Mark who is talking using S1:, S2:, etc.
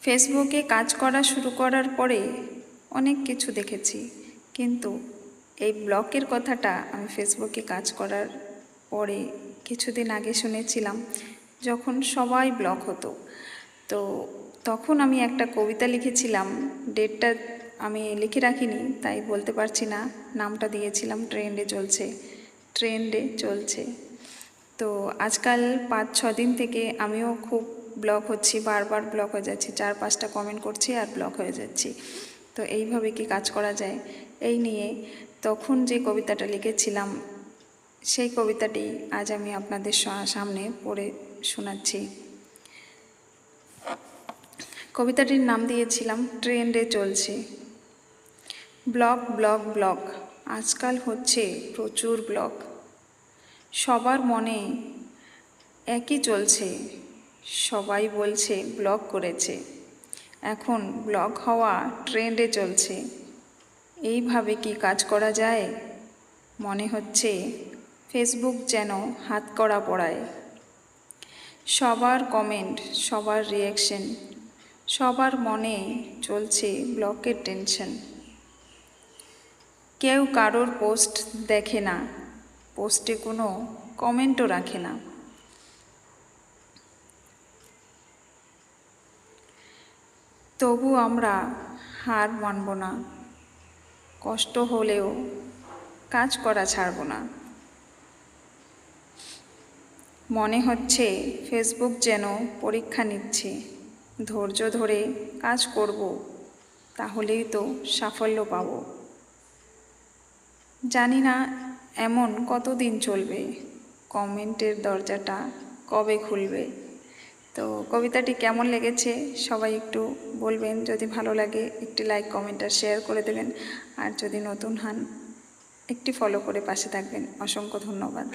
S1: ফেসবুকে কাজ করা শুরু করার পরে অনেক কিছু দেখেছি, কিন্তু এই ব্লগের কথাটা আমি ফেসবুকে কাজ করার পরে কিছুদিন আগে শুনেছিলাম, যখন সবাই ব্লগ হতো। তো তখন আমি একটা কবিতা লিখেছিলাম, ডেটটা আমি লিখে রাখিনি তাই বলতে পারছি না, নামটা দিয়েছিলাম ট্রেন্ডে চলছে। তো আজকাল 5-6 দিন থেকে আমিও খুব ব্লক হচ্ছি, বারবার ব্লক হয়ে যাচ্ছি, 4-5টা কমেন্ট করছি আর ব্লক হয়ে যাচ্ছি। তো এইভাবে কি কাজ করা যায়, এই নিয়ে তখন যে কবিতাটা লিখেছিলাম সেই কবিতাটি আজ আমি আপনাদের সামনে পড়ে শোনাচ্ছি। কবিতাটির নাম দিয়েছিলাম ট্রেন্ডে চলছে। ব্লগ ব্লগ ব্লগ, আজকাল হচ্ছে প্রচুর ব্লগ, সবার মনে একই চলছে, সবাই বলছে ব্লগ করেছে, এখন ব্লগ হওয়া ট্রেন্ডে চলছে। এইভাবে কি কাজ করা যায়? মনে হচ্ছে ফেসবুক যেন হাতকড়া পড়ায়। সবার কমেন্ট, সবার রিয়াকশন, সবার মনে চলছে ব্লগের টেনশন। কেউ কারোর পোস্ট দেখে না, পোস্টে কোনো কমেন্টও রাখে না। তবু আমরা হার মানব না, কষ্ট হলেও কাজ করা ছাড়ব না। মনে হচ্ছে ফেসবুক যেন পরীক্ষা নিচ্ছে, ধৈর্য ধরে কাজ করব, তাহলেই তো সাফল্য পাব। জানি না এমন কতদিন চলবে, কমেন্টের দরজাটা কবে খুলবে। তো কবিতাটি কেমন লেগেছে সবাই একটু বলবেন, যদি ভালো লাগে একটি লাইক কমেন্ট আর শেয়ার করে দেবেন, আর যদি নতুন হন একটি ফলো করে পাশে থাকবেন। অসংখ্য ধন্যবাদ।